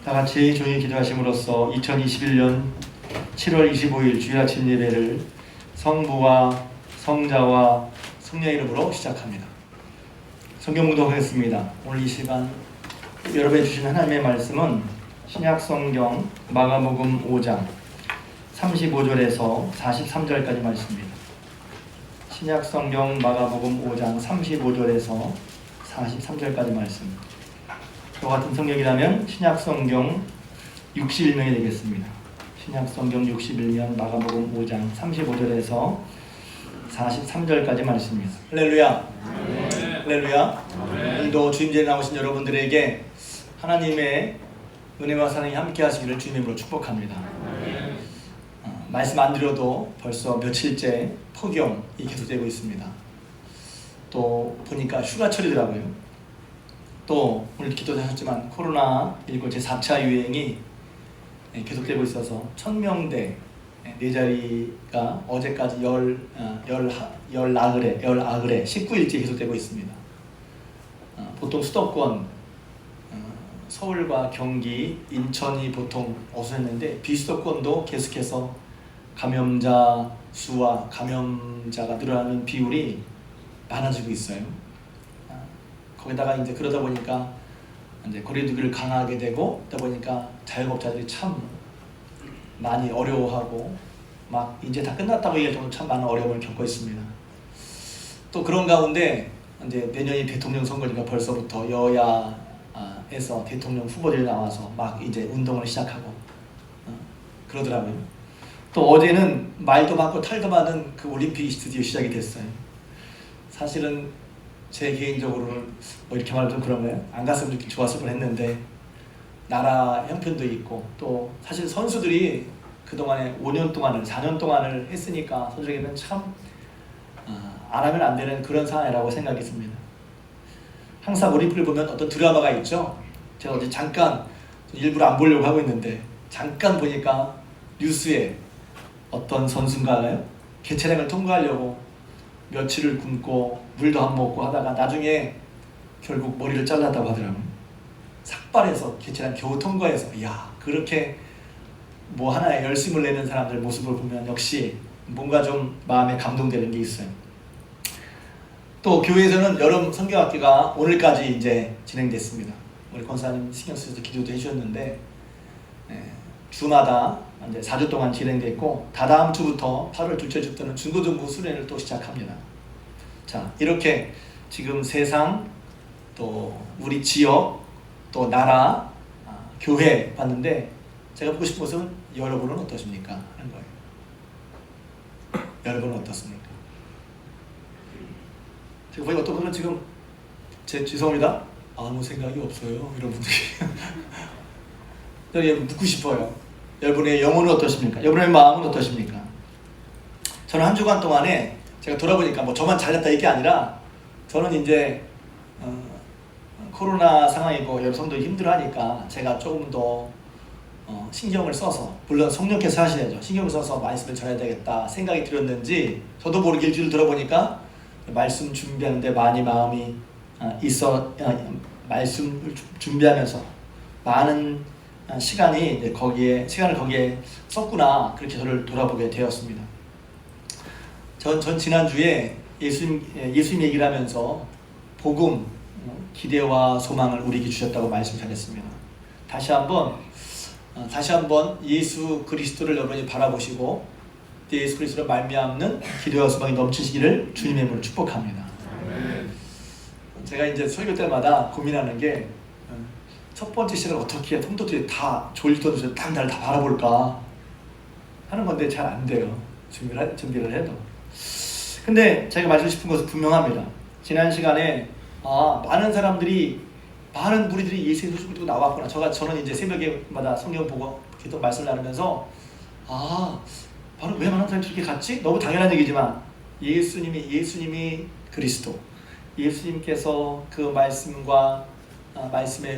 다 같이 조용히 기도하심으로써 2021년 7월 25일 주일 아침 예배를 성부와 성자와 성령의 이름으로 시작합니다. 성경 묵독하겠습니다. 오늘 이 시간 여러분이 주신 하나님의 말씀은 신약성경 마가복음 5장 35절에서 43절까지 말씀입니다. 신약성경 마가복음 5장 35절에서 43절까지 말씀. 저 같은 성경이라면 신약성경 61명이 되겠습니다. 신약성경 61면 마가복음 5장 35절에서 43절까지 말씀입니다. 할렐루야. 할렐루야. 오늘도 주임제에 나오신 여러분들에게 하나님의 은혜와 사랑이 함께 하시기를 주님으로 축복합니다. 말씀 안 드려도 벌써 며칠째 폭염이 계속되고 있습니다. 또 보니까 휴가철이더라고요. 또 오늘 기도도 하셨지만 코로나19 제4차 유행이 계속되고 있어서 1000명대 네 자리가 어제까지 열나흘에 19일째 계속되고 있습니다. 보통 수도권 서울과 경기, 인천이 보통 어수선했는데 비수도권도 계속해서 감염자 수와 감염자가 늘어나는 비율이 많아지고 있어요. 거기다가 이제 그러다 보니까 이제 거리두기를 강하게 되고 그러다 보니까 자영업자들이 참 많이 어려워하고 막 이제 다 끝났다고 얘기할 정도로 참 많은 어려움을 겪고 있습니다. 또 그런 가운데 이제 내년이 대통령 선거니까 벌써부터 여야에서 대통령 후보들이 나와서 막 이제 운동을 시작하고 그러더라고요. 또 어제는 말도 많고 탈도 많은 그 올림픽이 드디어 시작이 됐어요. 사실은 제 개인적으로는 뭐 이렇게 말하면 좀 그런 거예요. 안 갔으면 이렇게 좋았을 뻔했는데 나라 형편도 있고 또 사실 선수들이 그동안에 5년 동안을 4년 동안을 했으니까 선수에게는 참 안 하면 안 되는 그런 상황이라고 생각했습니다. 항상 올림픽을 보면 어떤 드라마가 있죠. 제가 어제 잠깐 일부러 안 보려고 하고 있는데 잠깐 보니까 뉴스에 어떤 선수인가요? 개체량을 통과하려고 며칠을 굶고 물도 안 먹고 하다가 나중에 결국 머리를 잘랐다고 하더라고요. 삭발해서 개체량 겨우 통과해서 이야 그렇게 뭐 하나에 열심을 내는 사람들 모습을 보면 역시 뭔가 좀 마음에 감동되는 게 있어요. 또 교회에서는 여름 성경학기가 오늘까지 이제 진행됐습니다. 우리 권사님 신경 쓰셔서 기도도 해주셨는데 주마다 이제 4주 동안 진행됐고 다다음 주부터 8월 둘째 주부터는 중고등부 수련회를 또 시작합니다. 자 이렇게 지금 세상 또 우리 지역 또 나라 교회 봤는데 제가 보고 싶은 것은 여러분은 어떠십니까? 하는 거예요. 여러분은 어떻습니까? 제가 보니까 어떤 분은 지금 죄송합니다. 아무 생각이 없어요. 이런 분들이 여러분 묻고 싶어요. 여러분의 영혼은 어떠십니까? 여러분의 마음은 어떠십니까? 저는 한 주간 동안에 제가 돌아보니까 뭐 저만 잘났다 이게 아니라 저는 이제 코로나 상황이고 여러 성도들이 힘들어하니까 제가 조금 더 신경을 써서 물론 성령께서 하셔야죠. 신경을 써서 말씀을 전해야 되겠다 생각이 들었는지 저도 모르게 일주일 들어보니까 말씀 준비하는데 많이 마음이 말씀을 준비하면서 많은 시간을 거기에 썼구나 그렇게 저를 돌아보게 되었습니다. 전 지난주에 예수님 얘기를 하면서 복음, 기대와 소망을 우리에게 주셨다고 말씀 잘했습니다. 다시 한번 예수 그리스도를 여러분이 바라보시고 예수 그리스도를 말미암는 기대와 소망이 넘치시기를 주님의 이름으로 축복합니다. 제가 이제 설교 때마다 고민하는 게 첫 번째 시간을 어떻게 성도들이 다 졸리던 딱 나를 다 바라볼까 하는 건데 잘 안 돼요. 준비를 해도. 근데 제가 말하고 싶은 것은 분명합니다. 지난 시간에 많은 무리들이 예수의 소식을 듣고 나왔구나. 저는 이제 새벽에마다 성경 보고 기도 말씀을 나누면서 바로 왜 많은 사람이 이렇게 갔지? 너무 당연한 얘기지만 예수님이 그리스도, 예수님께서 그 말씀의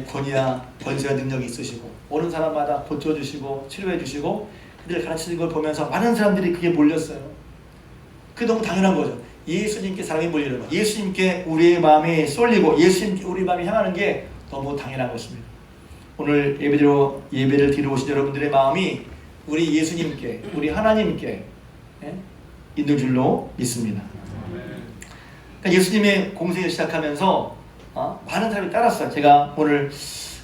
권위와 권세와 능력이 있으시고 오는 사람마다 고쳐주시고 치료해주시고 그들을 가르치는 걸 보면서 많은 사람들이 그게 몰렸어요. 그게 너무 당연한 거죠. 예수님께 사랑이 몰리는 거, 예수님께 우리의 마음이 쏠리고 예수님께 우리 마음이 향하는 게 너무 당연한 것입니다. 오늘 예배를 드리러 오신 여러분들의 마음이 우리 예수님께, 우리 하나님께 있는 줄로 믿습니다. 그러니까 예수님의 공생을 시작하면서 많은 사람이 따랐어요. 제가 오늘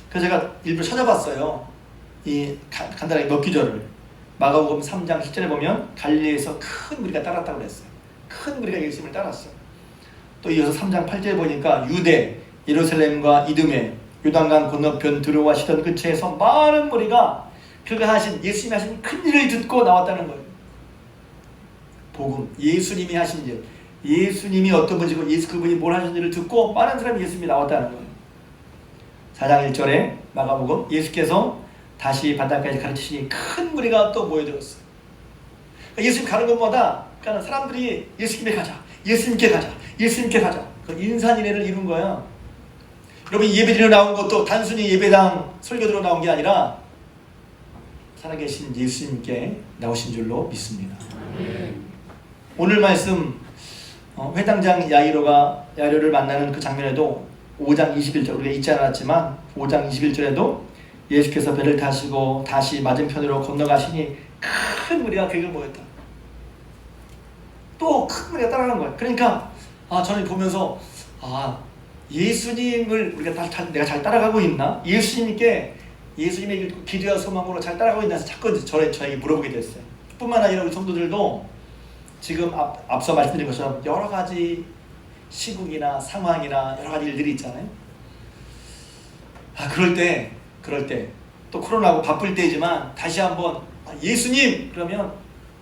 그래서 제가 일부러 찾아봤어요. 이 간단하게 몇 구절을. 마가복음 3장 10절에 보면 갈릴리에서 큰 무리가 따랐다고 그랬어요. 큰 무리가 예수님을 따랐어요. 또 이어서 3장 8절에 보니까 유대, 예루살렘과 이두메, 요단강 건너편 두로와 시돈 근처에서 많은 무리가 그가 하신, 예수님이 하신 큰 일을 듣고 나왔다는 거예요. 복음, 예수님이 하신 일, 예수님이 어떤 분이고 그분이 뭘 하셨는지를 듣고 많은 사람이 예수님이 나왔다는 거예요. 4장 1절에 마가복음, 예수께서 다시 바닷가에 가르치시니 큰 무리가 또 모여들었어요. 그러니까 예수님 가는 곳마다 그러니까 사람들이 예수님께 가자, 예수님께 가자, 예수님께 가자. 그 인산인해를 이룬 거야. 여러분, 예배드리러 나온 것도 단순히 예배당 설교 들어 나온 게 아니라 살아계신 예수님께 나오신 줄로 믿습니다. 오늘 말씀 회당장 야이로를 만나는 그 장면에도 5장 21절 우리가 잊지 않았지만 5장 21절에도 예수께서 배를 타시고 다시 맞은편으로 건너가시니 큰 무리가 그에게 모였다. 또 큰 무리가 따라가는 거예요. 그러니까 저는 보면서 예수님을 내가 잘 따라가고 있나? 예수님의 기도와 소망으로 잘 따라가고 있나 해서 자꾸 저에게 물어보게 됐어요. 뿐만 아니라 우리 성도들도 지금 앞서 말씀드린 것처럼 여러 가지 시국이나 상황이나 여러 가지 일들이 있잖아요. 그럴 때 또 코로나고 바쁠 때이지만 다시 한번 예수님! 그러면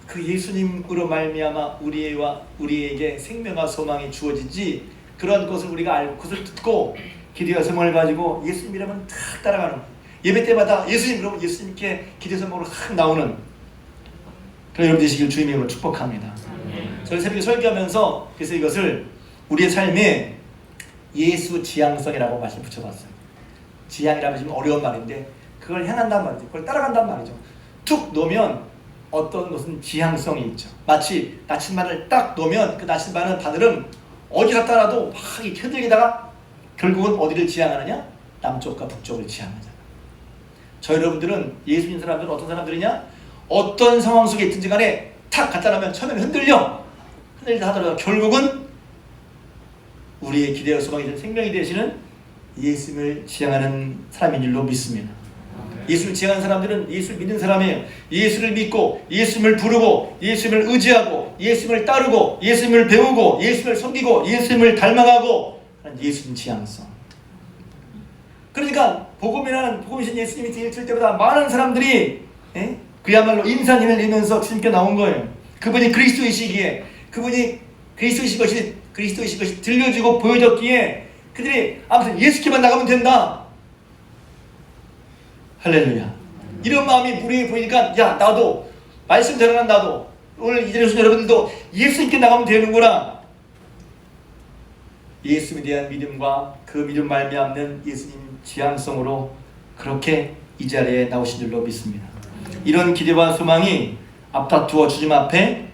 그 예수님으로 말미암아 우리에게 생명과 소망이 주어지지, 그런 것을 우리가 알고 그것을 듣고 기도와 소망을 가지고 예수님이라면 탁 따라가는 거예요. 예배 때마다 예수님 그러면 예수님께 기도와 소망으로 탁 나오는 그런 여러분 되시길 주님의 이름으로 축복합니다. 저희 새벽에 설교하면서 그래서 이것을 우리의 삶에 예수 지향성이라고 말씀 붙여봤어요. 지향이라면 좀 어려운 말인데 그걸 향한단 말이죠. 그걸 따라간단 말이죠. 툭 놓으면 어떤 것은 지향성이 있죠. 마치 나침반을 딱 놓으면 그 나침반은 바늘은 어디 갔다 놔도 막 흔들리다가 결국은 어디를 지향하느냐? 남쪽과 북쪽을 지향하잖아. 저희 여러분들은 예수 믿는 사람들은 어떤 사람들이냐? 어떤 상황 속에 있든지 간에 탁 갖다 놓으면 처음에는 흔들린다 하더라도 결국은 우리의 기대와 소망이 된 생명이 되시는 예수님을 지향하는 사람인 줄로 믿습니다. 예수를 지향하는 사람들은 예수를 믿는 사람이에요. 예수를 믿고 예수님을 부르고 예수님을 의지하고 예수님을 따르고 예수님을 배우고 예수님을 섬기고 예수님을 닮아가고 하는 예수님 지향성. 그러니까 복음이신 예수님이 들을 때보다 많은 사람들이 그야말로 인산인을 내면서 주님께 나온 거예요. 그분이 그리스도이시기에 그분이 그리스도이신 것이 들려주고 보여졌기에 그들이 아무튼 예수께만 나가면 된다. 할렐루야. 이런 마음이 우리에게 보이니까 나도 말씀 전하는 나도 오늘 이 자리에 오신 여러분들도 예수님께 나가면 되는구나. 예수님에 대한 믿음과 그 믿음 말미암는 예수님 지향성으로 그렇게 이 자리에 나오신 줄로 믿습니다. 이런 기대와 소망이 앞다투어 주님 앞에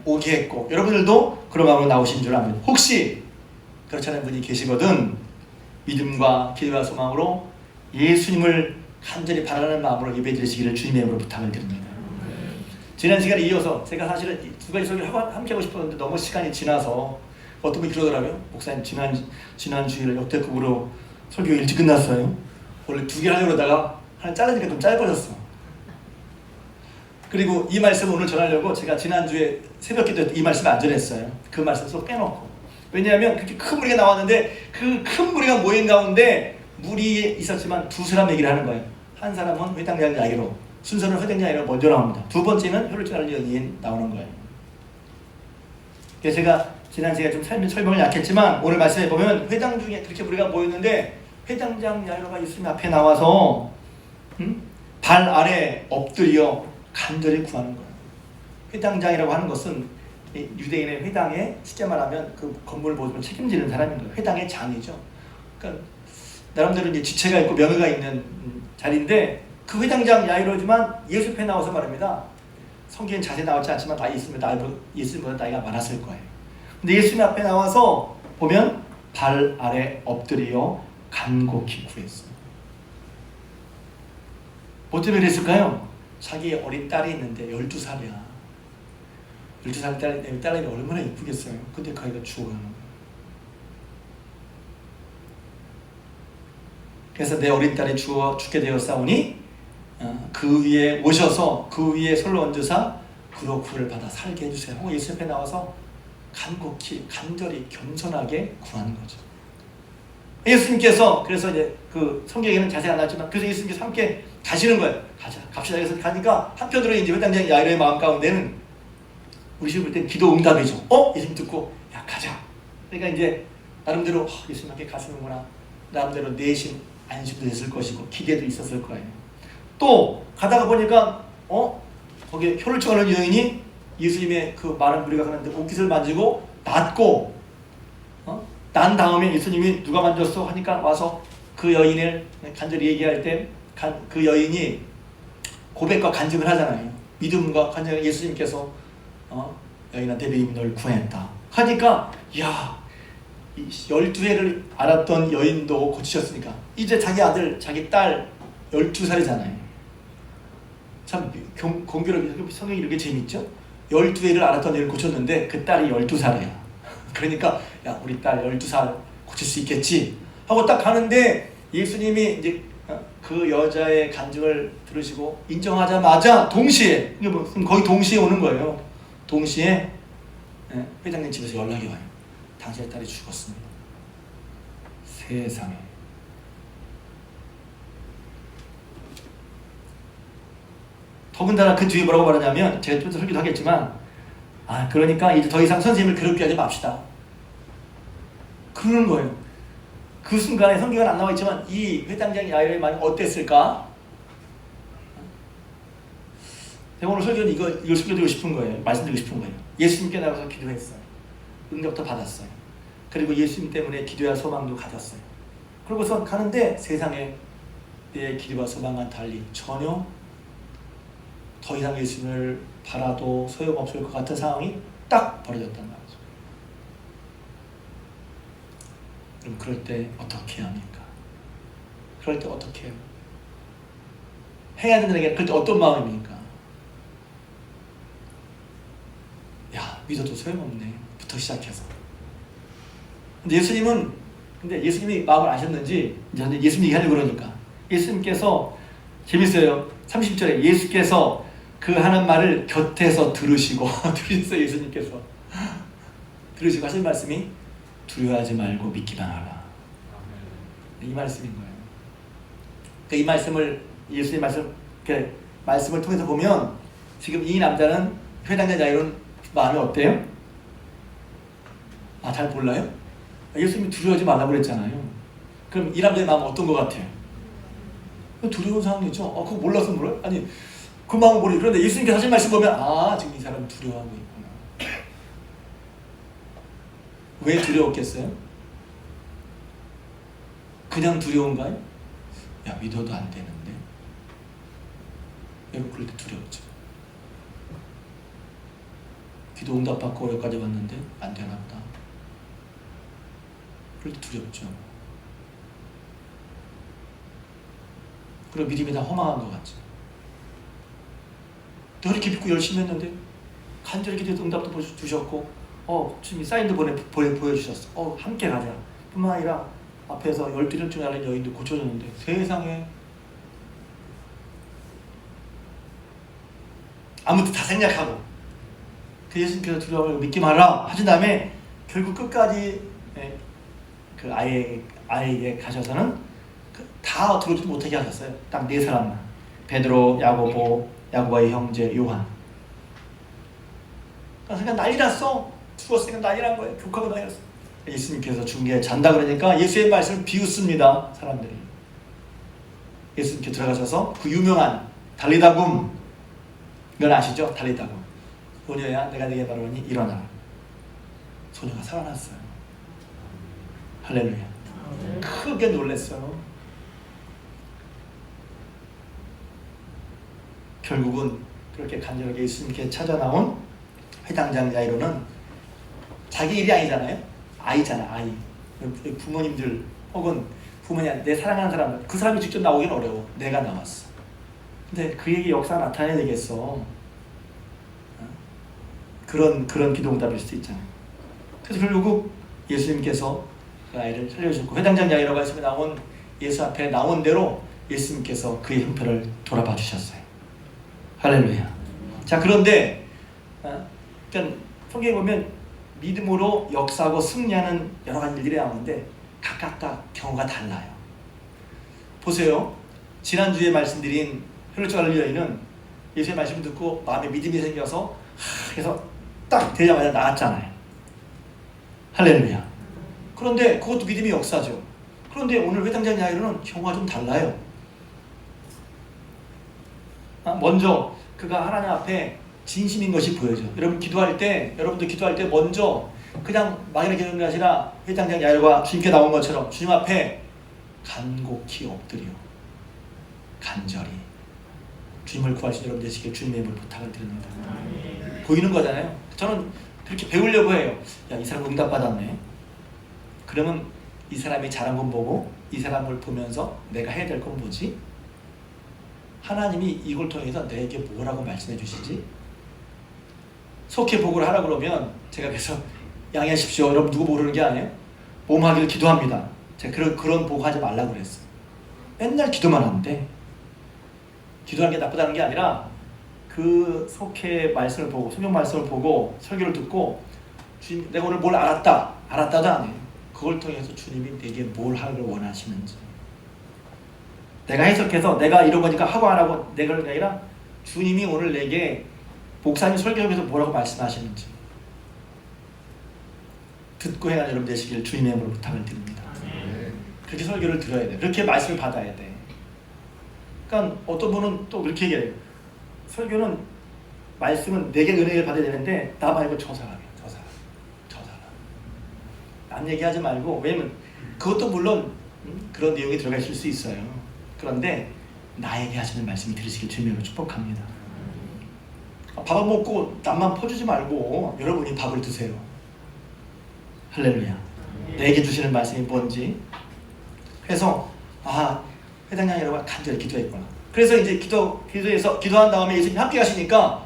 오게 했고 여러분들도 그런 마음으로 나오신 줄 압니다. 혹시 그렇지 않은 분이 계시거든 믿음과 기대와 소망으로 예수님을 간절히 바라는 마음으로 예배드리시기를 주님의 이름으로 부탁을 드립니다. 지난 시간에 이어서 제가 사실은 두 가지 설교를 함께 하고 싶었는데 너무 시간이 지나서 어떤 분이 그러더라고요. 목사님 지난 주일에 역대급으로 설교 일찍 끝났어요. 원래 두 개를 하려고 하다가 하나 자르니까 좀 짧아졌어. 그리고 이 말씀 오늘 전하려고 제가 지난주에 새벽 기도 때 이 말씀을 안 전했어요. 그 말씀 또 빼놓고. 왜냐하면 그렇게 큰 무리가 나왔는데 그 큰 무리가 모인 가운데 무리에 있었지만 두 사람 얘기를 하는 거예요. 한 사람은 회당장 야이로, 순서는 회당장 야이로 먼저 나옵니다. 두 번째는 혈루증 앓는 여인이 나오는 거예요. 그래서 제가 지난 시간에 좀 설명을 약했지만 오늘 말씀해 보면 회당 중에 그렇게 무리가 모였는데 회당장 야이로가 예수님 앞에 나와서 발 아래 엎드려 간절히 구하는 거예요. 회당장이라고 하는 것은 유대인의 회당에 쉽게 말하면 그 건물을 보면 책임지는 사람인 거예요. 회당의 장이죠. 그러니까 나름대로 이제 지체가 있고 명예가 있는 자리인데 그 회당장 야이로지만 예수 앞에 나와서 말합니다. 성경엔 자세히 나오지 않지만 예수님보다 나이가 많았을 거예요. 근데 예수님 앞에 나와서 보면 발 아래 엎드려 간곡히 구했어요. 뭐 때문에 그랬을까요? 자기 어린 딸이 있는데 12살이야. 12살 딸이 얼마나 이쁘겠어요. 근데 그 아이가 죽어가는 거예요. 그래서 내 어린 딸이 죽게 되었사오니 그 위에 오셔서 그 위에 손을 얹으사 그로 구를 받아 살게 해주세요 하고 예수 앞에 나와서 간곡히 간절히 겸손하게 구하는 거죠. 예수님께서 그래서 이제 그 성경에는 자세히 안 나왔지만 그래서 예수님께서 함께 가시는 거예요. 갑시다. 그래서 가니까 한편으로 이제 회당장 야이로의 마음 가운데는 우리 식으로 볼 땐 기도 응답이죠. 예수님 듣고 야 가자. 그러니까 이제 나름대로 예수님 함께 가시는구나. 나름대로 내심 안심도 됐을 것이고 기대도 있었을 거예요. 또 가다가 보니까 거기에 혀를 쳐가는 여인이 예수님의 그 많은 무리가 가는데 옷깃을 만지고 낫고 난 다음에 예수님이 누가 만졌어 하니까 와서 그 여인을 간절히 얘기할 때 그 여인이 고백과 간증을 하잖아요. 믿음과 간증을 예수님께서 여인한테 내 이름이 널 구했다 하니까 야 12회를 알았던 여인도 고치셨으니까 이제 자기 아들 자기 딸 12살이잖아요. 참 공교롭게 성경이 이렇게 재밌죠. 12회를 알았던 여인을 고쳤는데 그 딸이 12살이야. 그러니까 야 우리 딸 12살 고칠 수 있겠지 하고 딱 가는데 예수님이 이제 그 여자의 간증을 들으시고 인정하자마자 동시에 거의 동시에 오는 거예요. 동시에 회장님 집에서 연락이 와요. 당신의 딸이 죽었습니다. 세상에. 더군다나 그 뒤에 뭐라고 말하냐면 제가 좀 설교도 하겠지만 그러니까 이제 더 이상 선생님을 괴롭게 하지 맙시다. 그러는 거예요. 그 순간에 성경은 안 나와 있지만 이 회당장 야이로의 마음이 어땠을까? 제가 오늘 설교는 이걸 설교드리고 싶은 거예요. 말씀드리고 싶은 거예요. 예수님께 나가서 기도했어요. 응답도 받았어요. 그리고 예수님 때문에 기도와 소망도 가졌어요. 그러고서 가는데 세상에 내 기도와 소망과 달리 전혀 더 이상 예수님을 바라도 소용없을 것 같은 상황이 딱 벌어졌단 말이죠. 그럼 그럴 때 어떻게 해야 합니까? 그럴 때 어떻게 해요? 해야 된다는 게 그럴 때 어떤 마음입니까? 야 믿어도 소용없네 부터 시작해서. 근데 예수님이 마음을 아셨는지 이제 예수님 얘기하려고 그러니까 예수님께서 재밌어요. 30절에 예수께서 그 하는 말을 곁에서 들으시고 들으셨어요. 예수님께서 들으시고 하신 말씀이 두려워하지 말고 믿기만 하라. 이 말씀인 거예요. 그러니까 이 말씀을 예수님 말씀을 통해서 보면 지금 이 남자는 회당장 야이로는 마음이 어때요? 잘 몰라요? 예수님이 두려워하지 말라고 그랬잖아요. 그럼 이 남자의 마음은 어떤 것 같아요? 두려운 상황이죠. 그거 몰라서 몰라요? 아니 그 마음은 모르죠. 그런데 예수님께서 하신 말씀 보면 지금 이 사람은 두려워하고 있구나. 왜 두려웠겠어요? 그냥 두려운가요? 야 믿어도 안 되는데. 여러분 그럴 때 두려웠죠. 기도 응답받고 여기까지 왔는데 안 되나 보다. 그럴 때 두렵죠. 그리고 믿음이 다 허망한 것 같죠. 이렇게 믿고 열심히 했는데 간절히 기도해서 응답도 주셨고 주님이 사인도 보여주셨어. 함께 가자. 뿐만 아니라 앞에서 12년쯤 앓은 여인도 고쳐졌는데 세상에 아무튼 다 생략하고 그 예수님께서 두려워하고 믿기 말라 하신 다음에 결국 끝까지 그 아이에게 가셔서는 다 들어오지도 못하게 하셨어요. 딱 4사람만. 베드로, 야고보의 형제 요한. 그러니까 난리 났어. 죽었으니까 난리 난 거예요. 격하고 난리 났어. 예수님께서 중계에 잔다 그러니까 예수의 말씀을 비웃습니다. 사람들이. 예수님께 들어가셔서 그 유명한 달리다굼 이건 아시죠? 달리다굼. 소녀야 내가 네게 말하노니 일어나라. 소녀가 살아났어요. 할렐루야. 크게 놀랐어요. 결국은 그렇게 간절하게 예수님께 찾아 나온 회당장 야이로는 자기 일이 아니잖아요. 아이잖아. 아이. 부모님들 혹은 부모님 내 사랑하는 사람 그 사람이 직접 나오기는 어려워. 내가 나왔어. 근데 그에게 역사가 나타나야 되겠어. 그런 기도응답일 수도 있잖아요. 그래서 결국 예수님께서 그 아이를 살려주셨고, 회당장 야이로가 말씀에 나온 예수 앞에 나온 대로 예수님께서 그의 형편을 돌아봐 주셨어요. 할렐루야. 자, 그런데 그러니까 성경에 보면 믿음으로 역사하고 승리하는 여러 가지 일들이 나오는데 각각 다 경우가 달라요. 보세요. 지난주에 말씀드린 혈루증 앓는 여인은 예수의 말씀을 듣고 마음에 믿음이 생겨서 그래서 딱 되자마자 나았잖아요. 할렐루야. 그런데 그것도 믿음의 역사죠. 그런데 오늘 회당장 야이로는 경우가 좀 달라요. 먼저 그가 하나님 앞에 진심인 것이 보여져. 여러분 기도할 때, 여러분도 기도할 때 먼저 그냥 막연히 기도하는 게 아니라 회당장 야이로가 주님께 나온 것처럼 주님 앞에 간곡히 엎드려 간절히 주님을 구하신 여러분 되시길 주님의 이름으로 부탁을 드립니다. 보이는 거잖아요. 저는 그렇게 배우려고 해요. 야, 이 사람 응답받았네. 그러면 이 사람이 잘한 건 보고 이 사람을 보면서 내가 해야 될 건 뭐지? 하나님이 이걸 통해서 내게 뭐라고 말씀해 주시지? 속히 보고를 하라 그러면 제가 그래서 양해하십시오. 여러분 누구 모르는 게 아니에요. 몸하기를 기도합니다. 제가 그런 보고 하지 말라고 그랬어요. 맨날 기도만 하는데 기도하는 게 나쁘다는 게 아니라 그 속해 말씀을 보고 성경 말씀을 보고 설교를 듣고 주님 내가 오늘 뭘 알았다도 아니에요. 그걸 통해서 주님이 내게 뭘 하기를 원하시는지 내가 해석해서 내가 이런 거니까 하고 안 하고 내가 그런 게 아니라 주님이 오늘 내게 목사님 설교에서 뭐라고 말씀하시는지 듣고 행하는 여러분 되시길 주님의 이름으로 부탁을 드립니다. 그렇게 설교를 들어야 돼. 그렇게 말씀을 받아야 돼. 그러니까 어떤 분은 또 그렇게 얘기해요. 설교는 말씀은 내게 은혜를 받아야 되는데 나 말고 저 사람 남 얘기하지 말고. 왜냐면 그것도 물론 그런 내용이 들어가 있을 수 있어요. 그런데 나에게 하시는 말씀이 들으시길 주님으로 축복합니다. 밥을 먹고 남만 퍼주지 말고 여러분이 밥을 드세요. 할렐루야. 내게 주시는 말씀이 뭔지. 그래서 회당장 여러분 간절히 기도했구나. 그래서 이제 기도해서 기도한 다음에 예수님 함께 가시니까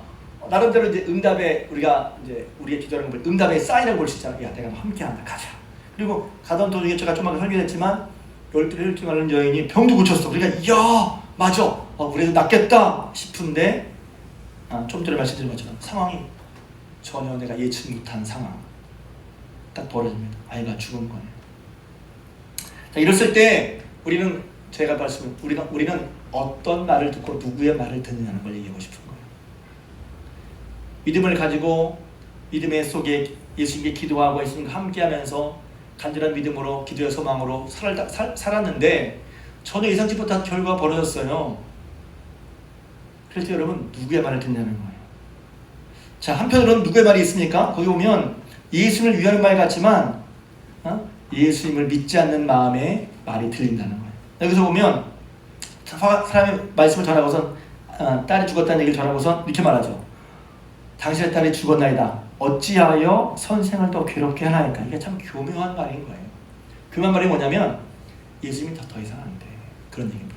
나름대로 이제 응답에 우리의 기도하는 걸 응답의 사인을 볼 수 있잖아요. 야, 내가 함께한다. 가자. 그리고 가던 도중에 제가 좀만 설교했지만 혈루증 앓는 여인이 병도 고쳤어. 그러니까 이야 맞아. 우리도 낫겠다 싶은데 좀 전에 말씀드린 것처럼 상황이 전혀 내가 예측 못한 상황 딱 벌어집니다. 아이가 죽은 거예요. 자, 이랬을 때 우리는 우리는 어떤 말을 듣고 누구의 말을 듣느냐는 걸 얘기하고 싶은 거예요. 믿음을 가지고 믿음의 속에 예수님께 기도하고 예수님과 함께하면서 간절한 믿음으로 기도의 소망으로 살았는데 전혀 예상치 못한 결과가 벌어졌어요. 그래서 여러분 누구의 말을 듣냐는 거예요. 자, 한편으로는 누구의 말이 있습니까? 거기 보면 예수님을 위하는 말 같지만 예수님을 믿지 않는 마음의 말이 들린다는 거예요. 여기서 보면 사람의 말씀을 전하고선 딸이 죽었다는 얘기를 전하고선 이렇게 말하죠. 당신의 딸이 죽었나이다. 어찌하여 선생을 더 괴롭게 하나이까. 이게 참 교묘한 말인 거예요. 교묘한 말이 뭐냐면 예수님이 더 이상 안 돼. 그런 얘기입니다.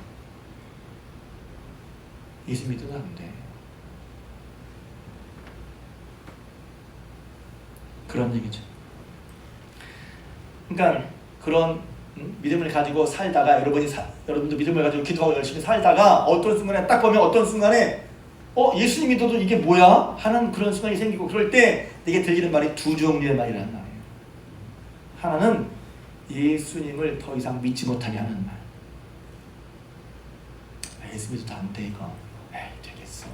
예수 믿어도 안 돼. 그런 얘기죠. 그러니까 그런 믿음을 가지고 살다가 여러분도 믿음을 가지고 기도하고 열심히 살다가 어떤 순간에 딱 보면 어떤 순간에 예수님 믿어도 이게 뭐야? 하는 그런 순간이 생기고 그럴 때 내게 들리는 말이 두 종류의 말이라는 말이에요. 하나는 예수님을 더 이상 믿지 못하게 하는 말. 예수 믿어도 안 돼 이거. 되겠어.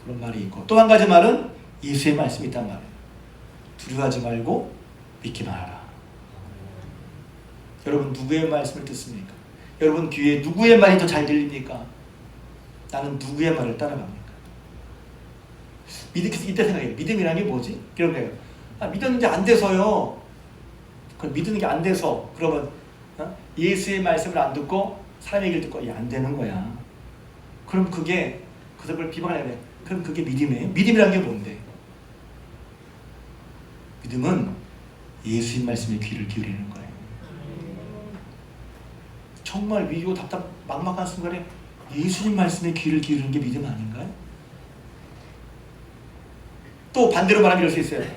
그런 말이 있고 또 한 가지 말은 예수의 말씀이 있단 말이에요. 두려워하지 말고 믿기만 하라. 여러분 누구의 말씀을 듣습니까? 여러분 귀에 누구의 말이 더 잘 들립니까? 나는 누구의 말을 따라갑니까? 이때 생각해요. 믿음이라는 게 뭐지? 이런 거예요. 믿었는데 안 돼서요. 그럼 믿는 게 안 돼서 그러면 예수의 말씀을 안 듣고 사람의 얘기를 듣고 안 되는 거야. 그럼 그게 그걸 비방해야 돼. 그럼 그게 믿음이에요? 믿음이라는 게 뭔데? 믿음은 예수의 말씀에 귀를 기울이는 거예요. 정말 위기고 막막한 순간에 예수님 말씀에 귀를 기울이는 게 믿음 아닌가요? 또 반대로 말하면 이럴 수 있어요.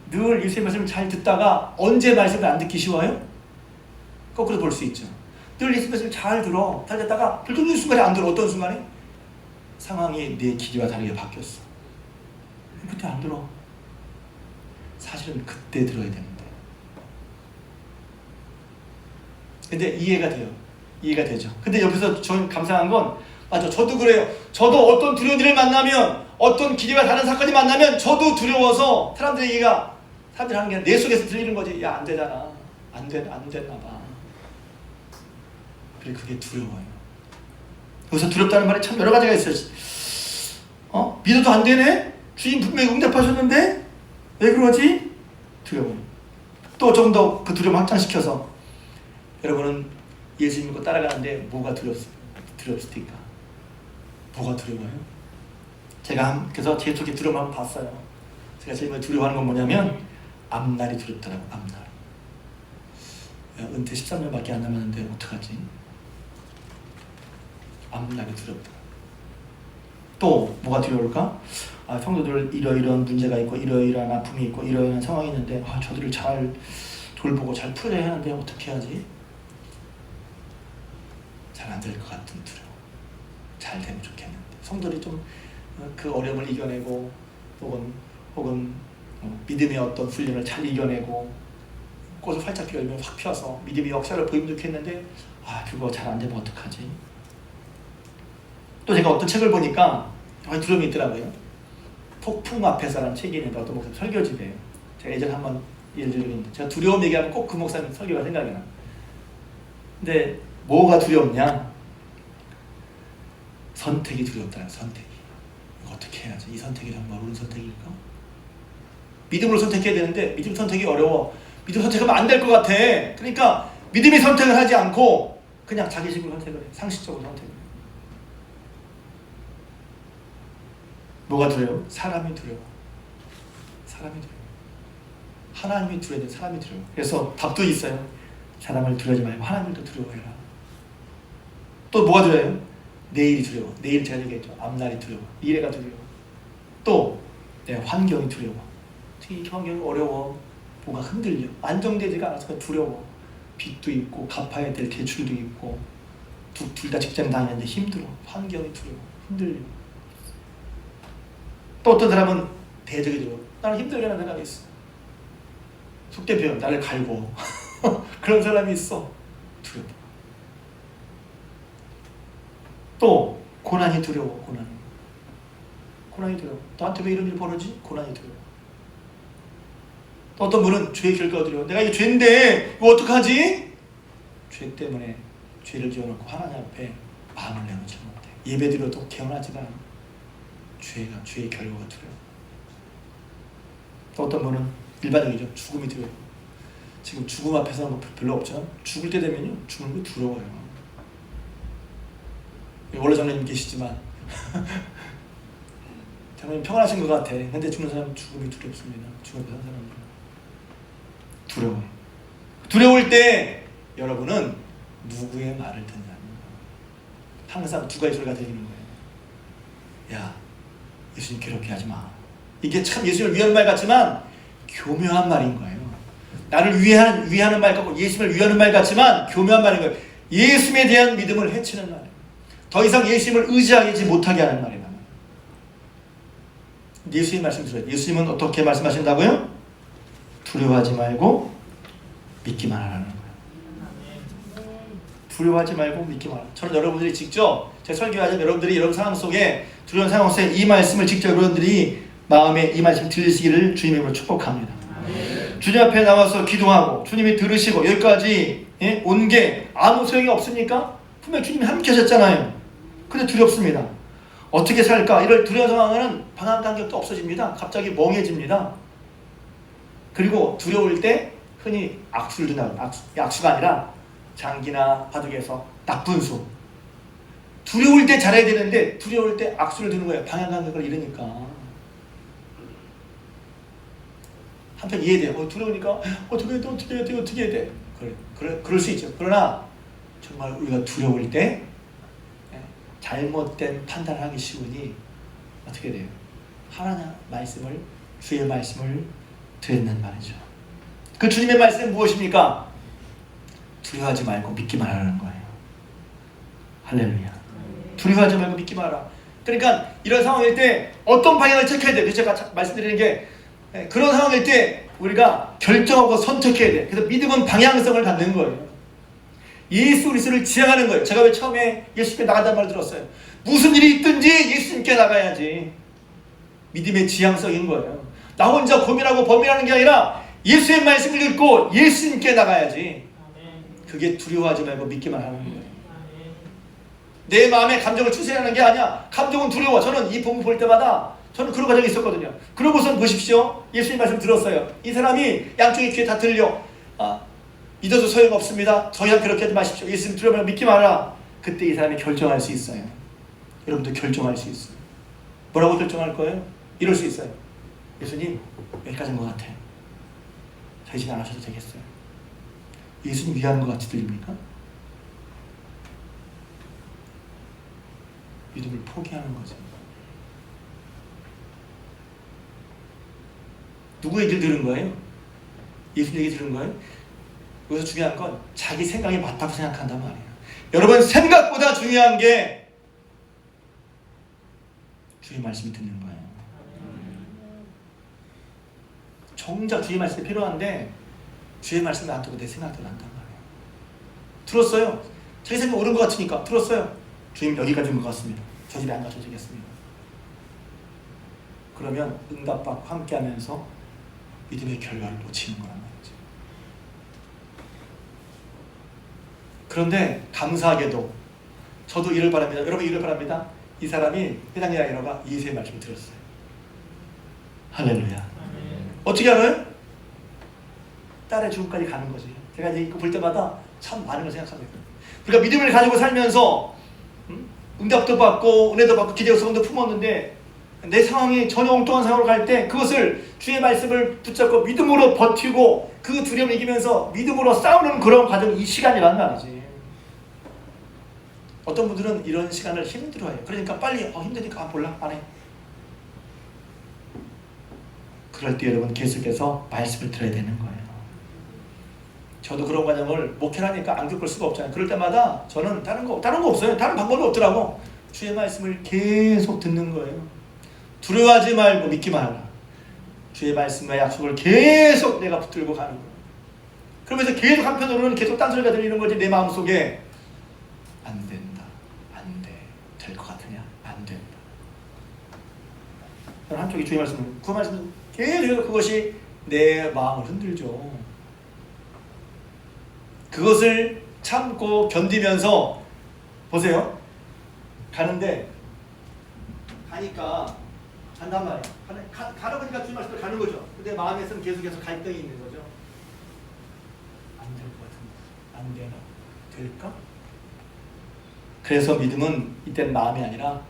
늘 예수님 말씀을 잘 듣다가 언제 말씀을 안 듣기 쉬워요? 거꾸로 볼 수 있죠. 늘 예수님 말씀을 잘 듣다가 불교는 순간에 안 들어. 어떤 순간에? 상황이 내 기대와 다르게 바뀌었어. 그때 안 들어. 사실은 그때 들어야 되는데. 근데 이해가 돼요. 이해가 되죠. 근데 옆에서 저는 감사한 건, 맞아, 저도 그래요. 저도 어떤 두려운 일을 만나면, 어떤 기대와 다른 사건이 만나면 저도 두려워서 사람들이 하는 게 내 속에서 들리는 거지. 야, 안 되잖아. 안 됐나 봐. 그래, 그게 두려워요. 여기서 두렵다는 말이 참 여러 가지가 있어요. 믿어도 안 되네? 주님 분명히 응답하셨는데? 왜 그러지? 두려워요. 또 좀 더 그 두려움 확장시켜서, 여러분은 예수 믿고 따라가는데 뭐가 두렵습니까? 뭐가 두려워요? 제가 그래서 제 속에 두려움을 한번 봤어요. 제가 제일 두려워하는 건 뭐냐면 앞날이 두렵더라고. 앞날. 은퇴 13년밖에 안 남았는데 어떡하지? 앞날이 두렵다. 또 뭐가 두려울까? 성도들 이러이러한 문제가 있고 이러이러한 아픔이 있고 이러이러한 상황이 있는데 저들을 잘 돌보고 잘 풀어야 하는데 어떻게 하지? 잘 안 될 것 같은 두려움. 잘 되면 좋겠는데 성도들이 좀 그 어려움을 이겨내고 혹은 믿음의 어떤 훈련을 잘 이겨내고 꽃을 활짝 열면 확 펴서 믿음의 역사를 보이면 좋겠는데 그거 잘 안 되면 어떡하지? 또 제가 어떤 책을 보니까 두려움이 있더라고요. 폭풍 앞에서라는 책이 있는데 어떤 목사님 설교집이에요. 제가 예전에 한번 예를 들었는데 제가 두려움 얘기하면 꼭 그 목사님 설교가 생각이 나. 근데 뭐가 두렵냐? 선택이 두렵다는 선택이. 이거 어떻게 해야지? 이 선택이 정말 옳은 선택일까? 믿음으로 선택해야 되는데 믿음 선택이 어려워. 믿음 선택하면 안 될 것 같아. 그러니까 믿음의 선택을 하지 않고 그냥 자기식으로 선택을 해. 상식적으로 선택을 해. 뭐가 두려워? 사람이 두려워. 사람이 두려워. 하나님이 두려워. 사람이 두려워. 그래서 답도 있어요. 사람을 두려워하지 말고 하나님을 더 두려워해라. 또 뭐가 두려워요? 내일이 두려워. 내일 제가 얘기했죠. 앞날이 두려워. 미래가 두려워. 또 환경이 두려워. 특히 환경이 어려워. 뭐가 흔들려. 안정되지가 않아서 두려워. 빚도 있고 갚아야 될 대출도 있고 둘 다 직장 다니는데 힘들어. 환경이 두려워. 흔들려. 또 어떤 사람은 대적이 두려워. 나는 힘들게 하는 사람이 있어. 속된 표현, 나를 갈고 그런 사람이 있어. 두려워. 또 고난이 두려워. 고난이 두려워. 나한테 왜 이런 일이 벌어지? 고난이 두려워. 또 어떤 분은 죄의 결과가 두려워. 내가 이게 죄인데 이거 어떡하지? 죄 때문에 죄를 지어놓고 하나님 앞에 마음을 내놓지 못해. 예배드려도 개운하지가 않아. 죄의 결과가 두려워. 또 어떤 분은 일반적이죠. 죽음이 두려워. 지금 죽음 앞에서는 뭐 별로 없죠. 죽을 때 되면요, 죽는 게 두려워요. 원래 장로님 계시지만 장로님 평안하신 것 같아. 근데 죽는 사람은 죽음이 두렵습니다. 죽음에 사는 사람은 두려워요. 두려울 때 여러분은 누구의 말을 듣냐는 거예요. 항상 두 가지 소리가 들리는 거예요. 야, 예수님 괴롭게 하지 마. 이게 참 예수님을 위하는 말 같지만 교묘한 말인 거예요. 나를 위하는 말 같고 예수님을 위하는 말 같지만 교묘한 말인 거예요. 예수님에 대한 믿음을 해치는 말이에요. 더 이상 예수님을 의지하지 못하게 하는 말이에요. 예수님 말씀 들어요. 예수님은 어떻게 말씀하신다고요? 두려워하지 말고 믿기만 하라는 거예요. 두려워하지 말고 믿기만 하라. 저는 여러분들이 직접 제 설교하자 여러분들이 여러분 상황 속에 두려운 상황 속에 이 말씀을 직접 여러분들이 마음에 이 말씀 들으시기를 주님으로 축복합니다. 주님 앞에 나와서 기도하고 주님이 들으시고 여기까지 온 게 아무 소용이 없습니까? 분명 주님이 함께 하셨잖아요. 근데 두렵습니다. 어떻게 살까? 이럴 두려운 상황은 방향 간격도 없어집니다. 갑자기 멍해집니다. 그리고 두려울 때 흔히 악수를 둔다. 악수가 아니라 장기나 바둑에서 나쁜 수. 두려울 때 잘해야 되는데 두려울 때 악수를 두는 거예요. 방향 간격을 잃으니까. 한편 이해돼요. 두려우니까 어떻게 해야 돼? 그럴 수 있죠. 그러나 정말 우리가 두려울 때 잘못된 판단을 하기 쉬우니 어떻게 돼요? 하나님 말씀을, 주의 말씀을 드린단 말이죠. 그 주님의 말씀은 무엇입니까? 두려워하지 말고 믿기만 하라는 거예요. 할렐루야. 두려워하지 말고 믿기만 하라. 그러니까 이런 상황일 때 어떤 방향을 택해야 돼? 제가 말씀드리는 게 그런 상황일 때 우리가 결정하고 선택해야 돼. 그래서 믿음은 방향성을 갖는 거예요. 예수 그리스도를 지향하는 거예요. 제가 왜 처음에 예수님께 나간다는 말을 들었어요? 무슨 일이 있든지 예수님께 나가야지. 믿음의 지향성인 거예요. 나 혼자 고민하고 범인하는 게 아니라 예수의 말씀을 읽고 예수님께 나가야지. 그게 두려워하지 말고 믿기만 하는 거예요. 내 마음에 감정을 추스리는 게 아니야. 감정은 두려워. 저는 이 본문 볼 때마다 저는 그런 과정이 있었거든요. 그러고선 보십시오. 예수님 말씀 들었어요. 이 사람이 양쪽의 귀에 다 들려. 믿어도 소용없습니다. 더 이상 그렇게 하지 마십시오. 예수님 두려우면 믿기 마라. 그때 이 사람이 결정할 수 있어요. 여러분도 결정할 수 있어요. 뭐라고 결정할 거예요? 이럴 수 있어요. 예수님 여기까지인 것 같아요. 더 이상 안 하셔도 되겠어요. 예수님 위하는 것 같이 들립니까? 믿음을 포기하는 거죠. 누구 얘기를 들은 거예요? 예수님 얘기 들은 거예요? 여기서 중요한 건 자기 생각이 맞다고 생각한단 말이에요. 여러분 생각보다 중요한 게 주의 말씀이 듣는 거예요. 정작 주의 말씀이 필요한데 주의 말씀을 안 듣고 내 생각대로 한단 말이에요. 들었어요. 자기 생각이 옳은 것 같으니까 들었어요. 주님 여기까지인 것 같습니다. 저 집에 안 가셔도 되겠습니다. 그러면 응답받고 함께하면서 믿음의 결과를 놓치는 거란 말이죠. 그런데 감사하게도 저도 이를 바랍니다. 여러분 이를 바랍니다. 이 사람이 회당의 아이너가 예수의 말씀을 들었어요. 할렐루야. 어떻게 알아요? 딸의 죽음까지 가는 거지. 제가 이제 이거 볼 때마다 참 많은 걸 생각합니다. 우리가 믿음을 가지고 살면서 응답도 받고 은혜도 받고 기대와 소원도 품었는데 내 상황이 전혀 엉뚱한 상황으로 갈 때 그것을 주의 말씀을 붙잡고 믿음으로 버티고 그 두려움을 이기면서 믿음으로 싸우는 그런 과정이 이 시간이란 말이지. 어떤 분들은 이런 시간을 힘들어해요. 그러니까 빨리 힘드니까 몰라 안 해. 그럴 때 여러분 계속해서 말씀을 들어야 되는 거예요. 저도 그런 과정을 목회하니까 안 겪을 수가 없잖아요. 그럴 때마다 저는 다른 거 없어요. 다른 방법이 없더라고. 주의 말씀을 계속 듣는 거예요. 두려워하지 말고 믿기만 하라. 주의 말씀과 약속을 계속 내가 붙들고 가는 거예요. 그러면서 계속 한편으로는 계속 딴소리가 들리는 거지. 내 마음속에 안 된다. 안 돼. 될 것 같으냐? 안 된다. 한쪽이 주의 말씀을 그 말씀을 계속 그것이 내 마음을 흔들죠. 그것을 참고 견디면서 보세요. 가는데 가니까 간단 말이에요. 가다 보니까 주의 말씀을 가는 거죠. 근데 마음에서는 계속해서 갈등이 있는 거죠. 안 될 것 같은데 안 되나? 될까? 그래서 믿음은 이때는 마음이 아니라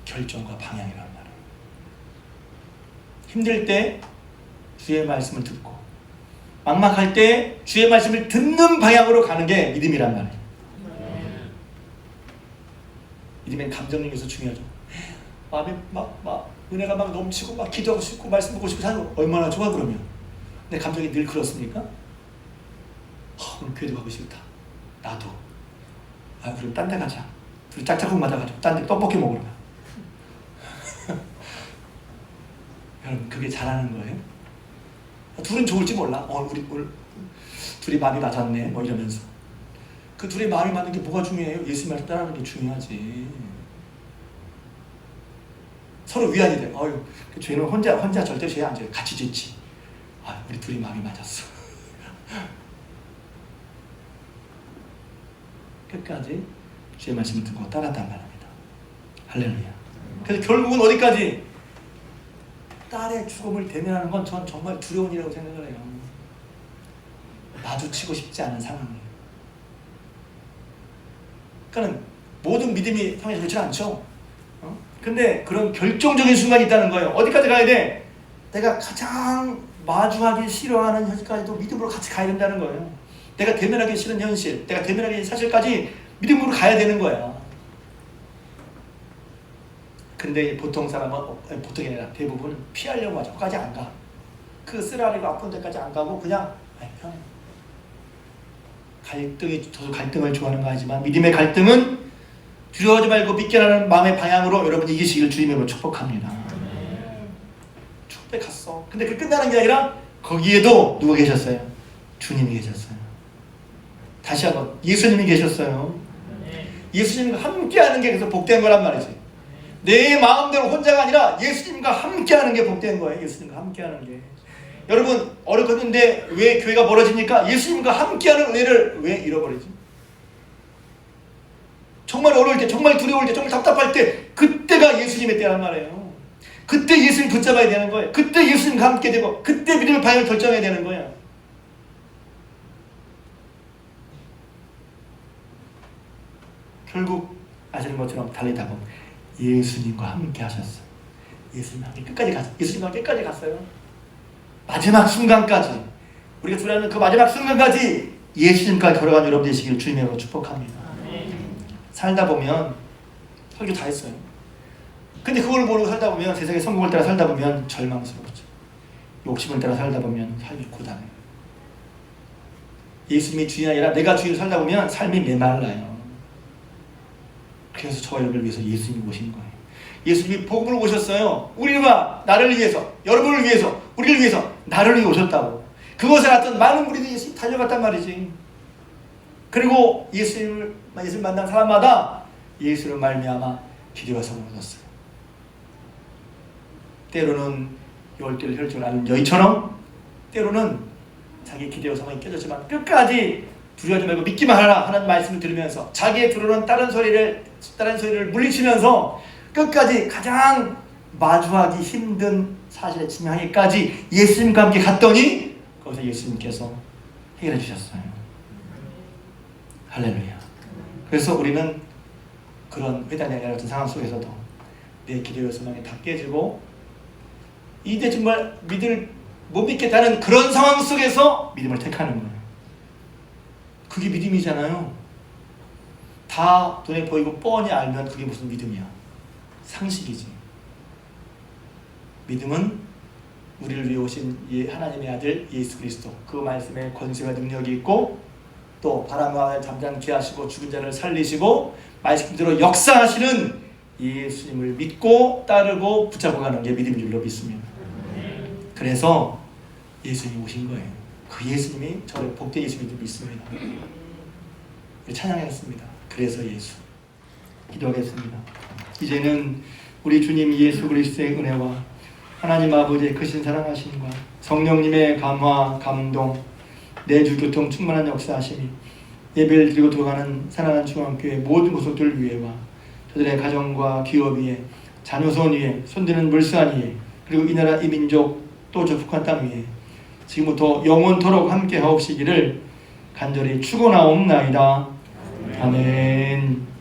결정과 방향이란 말이에요. 힘들 때 주의 말씀을 듣고 막막할 때 주의 말씀을 듣는 방향으로 가는 게 믿음이란 말이에요. 믿음은 감정 중에서 중요하죠. 마음이 은혜가 막 넘치고 막 기도하고 싶고 말씀 보고 싶고 사는 거 얼마나 좋아 그러면. 내 감정이 늘 그렇습니까? 오늘 교회도 가고 싶다. 나도. 그럼 딴 데 가자. 둘이 짝짝꿍 맞아가지고 딴 데 떡볶이 먹으러 가. 여러분 그게 잘하는 거예요? 둘은 좋을지 몰라. 우리 둘이 마음이 맞았네. 뭐 이러면서. 그 둘이 마음이 맞는 게 뭐가 중요해요? 예수 말씀 따라하는 게 중요하지. 서로 위안이 돼. 그 죄는 혼자 절대 죄 안 져요. 같이 짓지. 우리 둘이 마음이 맞았어. 끝까지 주의 말씀을 듣고 따랐단 말입니다. 할렐루야. 그래서 결국은 어디까지? 딸의 죽음을 대면하는 건 전 정말 두려운 일이라고 생각을 해요. 마주치고 싶지 않은 상황이에요. 그러니까 모든 믿음이 평소에 그렇지 않죠. 근데 그런 결정적인 순간이 있다는 거예요. 어디까지 가야 돼? 내가 가장 마주하기 싫어하는 현실까지도 믿음으로 같이 가야 된다는 거예요. 내가 대면하기 싫은 현실, 내가 대면하기 사실까지 믿음으로 가야 되는 거야. 근데 보통 사람은, 보통이 아니라 대부분은 피하려고 하죠. 거기까지 안 가. 그 쓰라리고 아픈 데까지 안 가고 그냥 형, 저도 갈등을 좋아하는 거 아니지만 믿음의 갈등은 두려워하지 말고 믿게라는 마음의 방향으로 여러분 이기시길 주님으로 축복합니다. 축복에 갔어. 근데 그 끝나는 게 아니라 거기에도 누가 계셨어요? 주님이 계셨어요. 다시 한번 예수님이 계셨어요. 예수님과 함께하는 게 그래서 복된 거란 말이지. 내 마음대로 혼자가 아니라 예수님과 함께하는 게 복된 거예요. 예수님과 함께하는 게. 여러분 어렵겠는데 왜 교회가 멀어집니까? 예수님과 함께하는 은혜를 왜 잃어버리지? 정말 어려울 때, 정말 두려울 때, 정말 답답할 때 그때가 예수님의 때란 말이에요. 그때 예수님 붙잡아야 되는 거예요. 그때 예수님과 함께 되고 그때 믿음의 방향을 결정해야 되는 거예요. 결국 아시는 것처럼 달리다 보면 예수님과 함께 하셨어요. 예수님과 함께 끝까지 갔어요. 예수님과 함께 끝까지 갔어요. 마지막 순간까지, 우리가 두려워하는 그 마지막 순간까지 예수님과 걸어가는 여러분 되시기를 주님으로 축복합니다. 살다 보면 설교 다 했어요. 근데 그걸 모르고 살다 보면, 세상의 성공을 따라 살다 보면 절망스럽죠. 욕심을 따라 살다 보면 삶이 고단해요. 예수님이 주인이 아니라 내가 주인으로 살다 보면 삶이 메말라요. 그래서 저와 여러분을 위해서 예수님이 오신 거예요. 예수님이 복음을 오셨어요. 우리와 나를 위해서, 여러분을 위해서, 우리를 위해서 나를 위해 오셨다고. 그것에 났던 많은 무리들이 예수님 달려갔단 말이지. 그리고 예수님을 만난 사람마다 예수를 말미암아 기대와 소망을 얻었어요. 때로는 열대를 혈증을 앓는 여인처럼, 때로는 자기 기대와 소망이 깨졌지만 끝까지 두려워하지 말고 믿기만 하라 하는 말씀을 들으면서 자기의 들어오는 다른 소리를 물리치면서 끝까지 가장 마주하기 힘든 사실에 직면하기까지 예수님과 함께 갔더니 거기서 예수님께서 해결해 주셨어요. 할렐루야. 그래서 우리는 그런 회단이 아니라 같은 상황 속에서도 내 기대와 소망이 다 깨지고 이제 정말 못 믿겠다는 그런 상황 속에서 믿음을 택하는 거예요. 그게 믿음이잖아요. 다 눈에 보이고 뻔히 알면 그게 무슨 믿음이야. 상식이지. 믿음은 우리를 위해 오신 하나님의 아들 예수 그리스도, 그 말씀에 권세와 능력이 있고 또 바람과 잠잠케 하시고 죽은 자를 살리시고 말씀대로 역사하시는 예수님을 믿고 따르고 붙잡고 가는 게 믿음인 줄로 믿습니다. 그래서 예수님이 오신 거예요. 그 예수님이 저를 복된 예수님인 줄 믿습니다. 찬양했습니다. 그래서 예수. 기도하겠습니다. 이제는 우리 주님 예수 그리스도의 은혜와 하나님 아버지의 크신 사랑하심과 성령님의 감화, 감동, 내주 교통 충만한 역사하심이 예배를 드리고 들어가는 사랑하는 중앙교회 모든 구속들 위에와 저들의 가정과 기업 위에, 자녀손 위에, 손드는 물산 위에, 그리고 이 나라 이 민족 또 저 북한 땅 위에 지금부터 영원토록 함께 하옵시기를 간절히 축원하옵나이다. 아멘.